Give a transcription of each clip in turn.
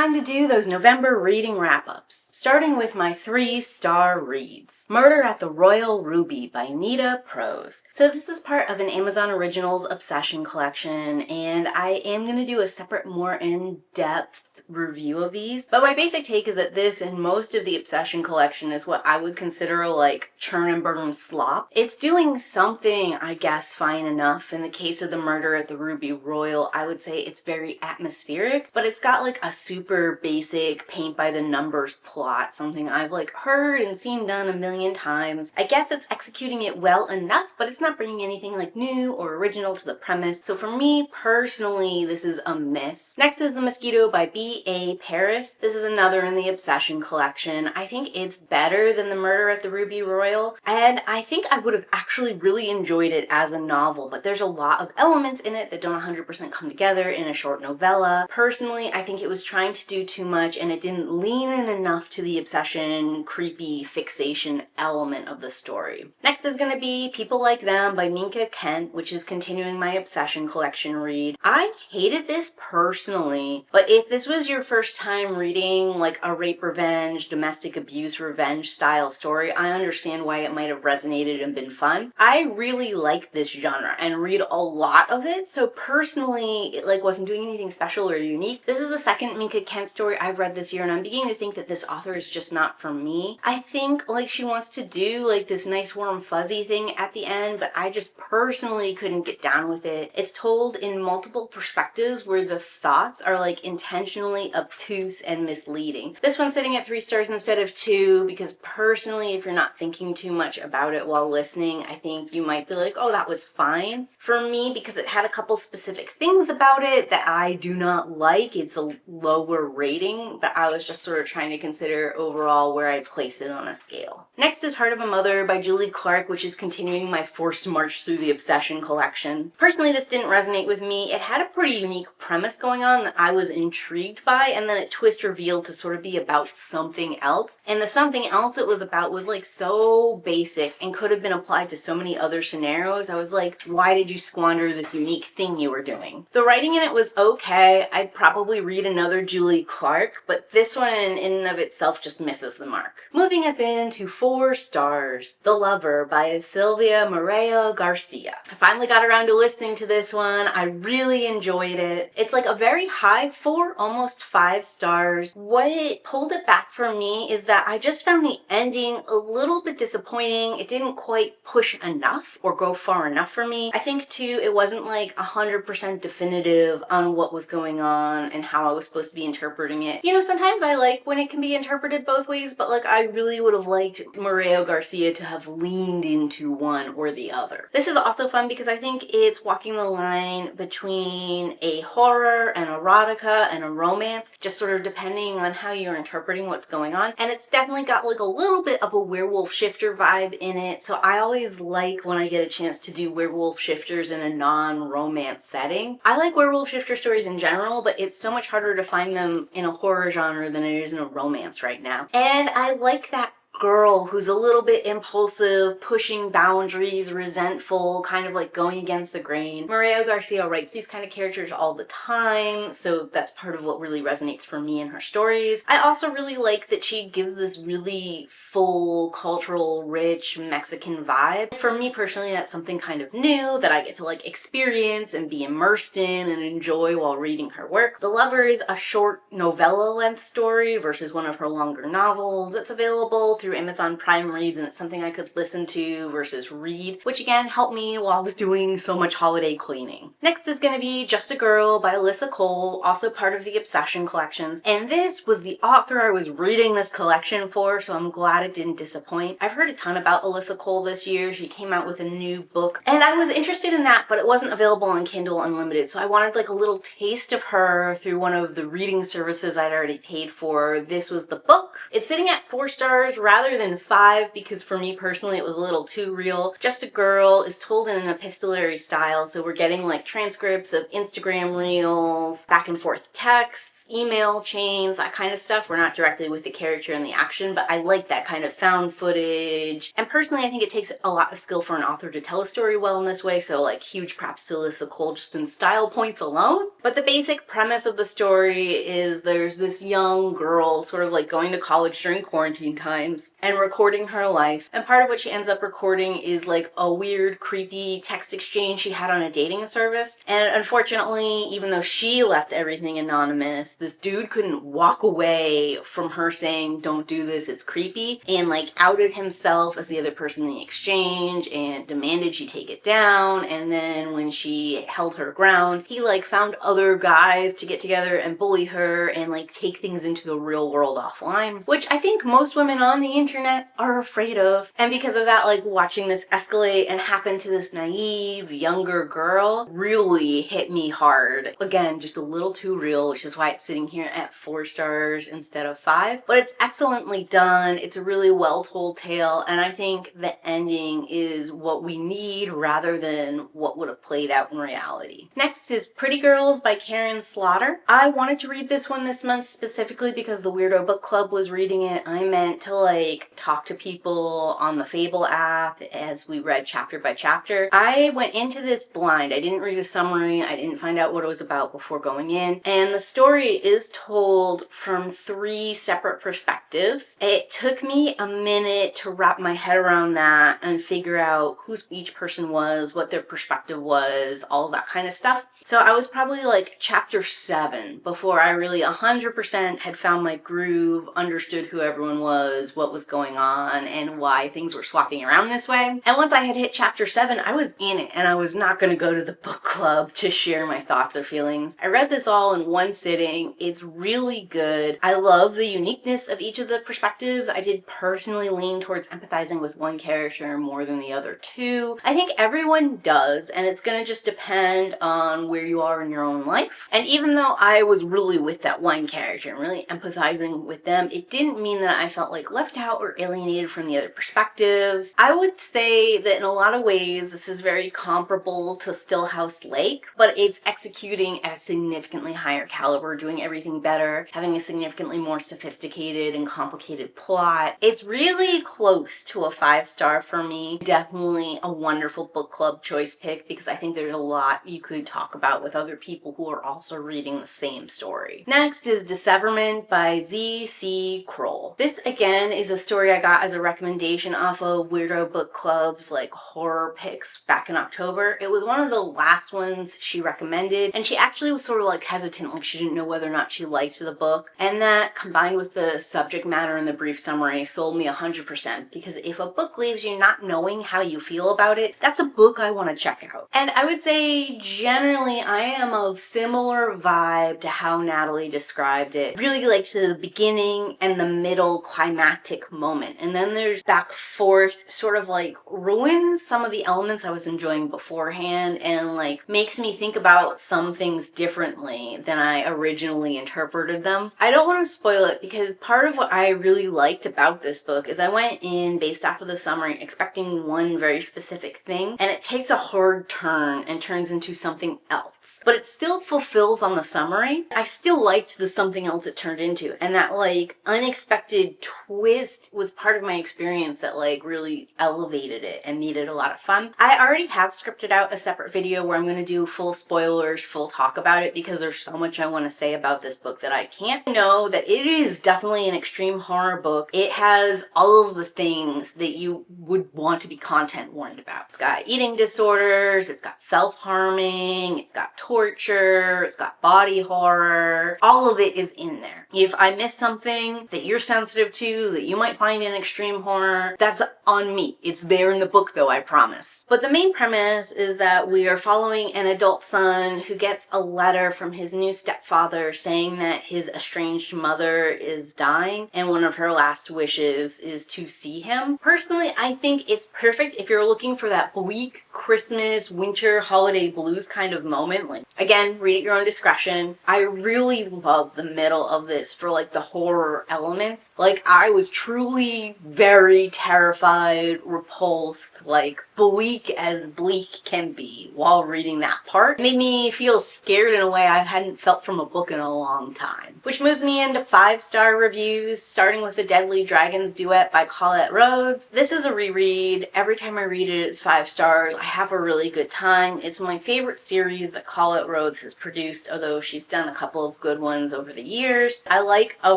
time to do those November reading wrap-ups, starting with my 3-star reads. Murder at the Royal Ruby by Nita, Prose. So this is part of an Amazon Originals Obsession collection, and I am going to do a separate, more in-depth review of these. But my basic take is that this and most of the Obsession collection is what I would consider like churn and burn slop. It's doing something, I guess, fine enough. In the case of the Murder at the Ruby Royal, I would say it's very atmospheric, but it's got like a super basic paint by the numbers plot, something I've like heard and seen done a million times. I guess it's executing it well enough, but it's not bringing anything like new or original to the premise. So for me personally, this is a miss. Next is The Mosquito by B.A. Paris. This is another in the Obsession collection. I think it's better than The Murder at the Ruby Royal, and I think I would have actually really enjoyed it as a novel, but there's a lot of elements in it that don't 100% come together in a short novella. Personally, I think it was trying to do too much and it didn't lean in enough to the obsession, creepy fixation element of the story. Next is going to be People Like Them by Minka Kent, which is continuing my Obsession collection read. I hated this personally, but if this was your first time reading like a rape revenge, domestic abuse revenge style story, I understand why it might have resonated and been fun. I really like this genre and read a lot of it, so personally it like wasn't doing anything special or unique. This is the second Minka Kent story I've read this year, and I'm beginning to think that this author is just not for me. I think like she wants to do like this nice warm fuzzy thing at the end, but I just personally couldn't get down with it. It's told in multiple perspectives where the thoughts are like intentionally obtuse and misleading. This one's sitting at 3 stars instead of 2 because personally, if you're not thinking too much about it while listening, I think you might be like, oh, that was fine. For me, because it had a couple specific things about it that I do not like, it's a lower rating, but I was just sort of trying to consider overall where I'd place it on a scale. Next is Heart of a Mother by Julie Clark, which is continuing my forced march through the Obsession collection. Personally, this didn't resonate with me. It had a pretty unique premise going on that I was intrigued by, and then it twist revealed to sort of be about something else. And the something else it was about was like so basic and could have been applied to so many other scenarios. I was like, why did you squander this unique thing you were doing? The writing in it was okay. I'd probably read another Julie Clark, but this one in and of itself just misses the mark. Moving us into 4 stars, The Lover by Silvera Moreno-Garcia. I finally got around to listening to this one. I really enjoyed it. It's like a very high 4, almost 5 stars. What pulled it back for me is that I just found the ending a little bit disappointing. It didn't quite push enough or go far enough for me. I think too, it wasn't like 100% definitive on what was going on and how I was supposed to be interpreting it. You know, sometimes I like when it can be interpreted both ways, but like I really would have liked Moreno-Garcia to have leaned into one or the other. This is also fun because I think it's walking the line between a horror, an erotica, and a romance, just sort of depending on how you're interpreting what's going on. And it's definitely got like a little bit of a werewolf shifter vibe in it, so I always like when I get a chance to do werewolf shifters in a non-romance setting. I like werewolf shifter stories in general, but it's so much harder to find them in a horror genre than it is in a romance right now. And I like that girl who's a little bit impulsive, pushing boundaries, resentful, kind of like going against the grain. Moreno-Garcia writes these kind of characters all the time, so that's part of what really resonates for me in her stories. I also really like that she gives this really full, cultural, rich Mexican vibe. For me personally, that's something kind of new that I get to like experience and be immersed in and enjoy while reading her work. The Lover is a short novella-length story versus one of her longer novels. It's available through Amazon Prime Reads, and it's something I could listen to versus read, which again helped me while I was doing so much holiday cleaning. Next is going to be Just a Girl by Alyssa, also part of the Obsession collections, and this was the author I was reading this collection for, so I'm glad it didn't disappoint. I've heard a ton about Alyssa this year. She came out with a new book, and I was interested in that, but it wasn't available on Kindle Unlimited, so I wanted like a little taste of her through one of the reading services I'd already paid for. This was the book. It's sitting at 4 stars rather than 5 because for me personally it was a little too real. Just a Girl is told in an epistolary style, so we're getting like transcripts of Instagram reels, back and forth texts, chats, email chains, that kind of stuff. We're not directly with the character in the action, but I like that kind of found footage. And personally, I think it takes a lot of skill for an author to tell a story well in this way, so like huge props to Alyssa Cole just in style points alone. But the basic premise of the story is there's this young girl sort of like going to college during quarantine times and recording her life. And part of what she ends up recording is like a weird, creepy text exchange she had on a dating service. And unfortunately, even though she left everything anonymous, this dude couldn't walk away from her saying, "Don't do this, it's creepy," and like outed himself as the other person in the exchange and demanded she take it down. And then when she held her ground, he like found other guys to get together and bully her and like take things into the real world offline, which I think most women on the internet are afraid of. And because of that, like watching this escalate and happen to this naive younger girl really hit me hard. Again, just a little too real, which is why it's sitting here at 4 stars instead of 5. But it's excellently done. It's a really well told tale, and I think the ending is what we need rather than what would have played out in reality. Next is Pretty Girls by Karin Slaughter. I wanted to read this one this month specifically because the Weirdo Book Club was reading it. I meant to like talk to people on the Fable app as we read chapter by chapter. I went into this blind. I didn't read a summary. I didn't find out what it was about before going in. And the story is told from 3 separate perspectives. It took me a minute to wrap my head around that and figure out who each person was, what their perspective was, all that kind of stuff. So I was probably like chapter 7 before I really 100% had found my groove, understood who everyone was, what was going on, and why things were swapping around this way. And once I had hit chapter 7, I was in it, and I was not going to go to the book club to share my thoughts or feelings. I read this all in one sitting. It's really good. I love the uniqueness of each of the perspectives. I did personally lean towards empathizing with one character more than the other 2. I think everyone does, and it's going to just depend on where you are in your own life. And even though I was really with that one character and really empathizing with them, it didn't mean that I felt like left out or alienated from the other perspectives. I would say that in a lot of ways this is very comparable to Stillhouse Lake, but it's executing at a significantly higher caliber, doing everything better, having a significantly more sophisticated and complicated plot. It's really close to a 5-star for me. Definitely a wonderful book club choice pick because I think there's a lot you could talk about with other people who are also reading the same story. Next is Disseverment by Z.C. Krol. This again is a story I got as a recommendation off of Weirdo Book Club's like horror picks back in October. It was one of the last ones she recommended, and she actually was sort of like hesitant, like she didn't know whether or not she liked the book. And that combined with the subject matter and the brief summary sold me 100%, because if a book leaves you not knowing how you feel about it, that's a book I want to check out. And I would say generally I am of similar vibe to how Natalie described it. Really liked the beginning and the middle climactic moment, and then there's back forth sort of like ruins some of the elements I was enjoying beforehand and like makes me think about some things differently than I originally interpreted them. I don't want to spoil it because part of what I really liked about this book is I went in based off of the summary expecting one very specific thing, and it takes a hard turn and turns into something else, but it still fulfills on the summary. I still liked the something else it turned into, and that like unexpected twist was part of my experience that like really elevated it and made it a lot of fun. I already have scripted out a separate video where I'm going to do full spoilers, full talk about it, because there's so much I want to say about this book that I can't. Know that it is definitely an extreme horror book. It has all of the things that you would want to be content warned about. It's got eating disorders, it's got self-harming, it's got torture, it's got body horror. All of it is in there. If I miss something that you're sensitive to, that you might find in extreme horror, that's on me. It's there in the book though, I promise. But the main premise is that we are following an adult son who gets a letter from his new stepfather saying that his estranged mother is dying and one of her last wishes is to see him. Personally, I think it's perfect if you're looking for that bleak Christmas, winter, holiday blues kind of moment. Like, again, read at your own discretion. I really love the middle of this for like the horror elements. Like, I was truly very terrified, repulsed, like bleak as bleak can be while reading that part. It made me feel scared in a way I hadn't felt from a book in in a long time. Which moves me into 5-star reviews, starting with The Deadly Dragons Duet by Colette Rhodes. This is a reread. Every time I read it, it's 5 stars. I have a really good time. It's my favorite series that Colette Rhodes has produced, although she's done a couple of good ones over the years. I like a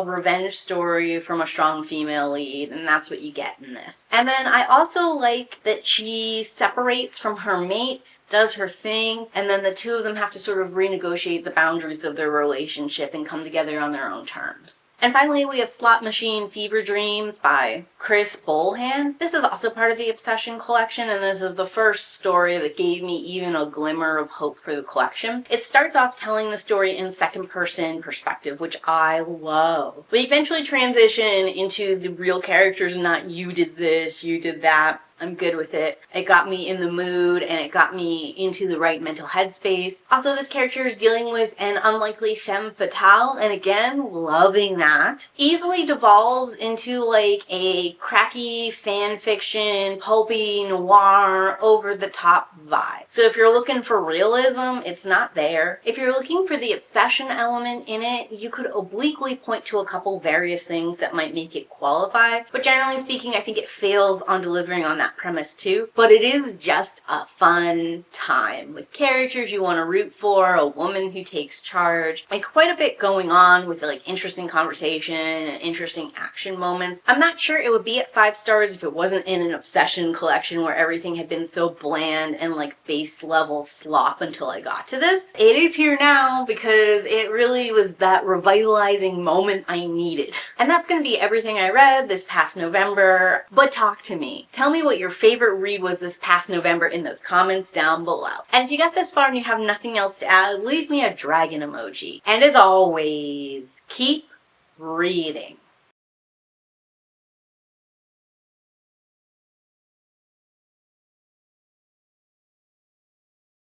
revenge story from a strong female lead, and that's what you get in this. And then I also like that she separates from her mates, does her thing, and then the two of them have to sort of renegotiate the boundaries of their relationship and come together on their own terms. And finally, we have Slot Machine Fever Dreams by Chris Bohjalian. This is also part of the Obsession collection, and this is the first story that gave me even a glimmer of hope for the collection. It starts off telling the story in second-person perspective, which I love. We eventually transition into the real characters, not you did this, you did that. I'm good with it. It got me in the mood and it got me into the right mental headspace. Also, this character is dealing with an unlikely femme fatale, and again, loving that. Easily devolves into like a cracky fan fiction, pulpy noir, over-the-top vibe. So if you're looking for realism, it's not there. If you're looking for the obsession element in it, you could obliquely point to a couple various things that might make it qualify. But generally speaking, I think it fails on delivering on that premise too, but it is just a fun time with characters you want to root for, a woman who takes charge, and quite a bit going on with like interesting conversation and interesting action moments. I'm not sure it would be at 5 stars if it wasn't in an Obsession collection where everything had been so bland and like base level slop until I got to this. It is here now because it really was that revitalizing moment I needed. And that's going to be everything I read this past November, but talk to me. Tell me what your favorite read was this past November in those comments down below. And if you got this far and you have nothing else to add, leave me a dragon emoji. And as always, keep reading.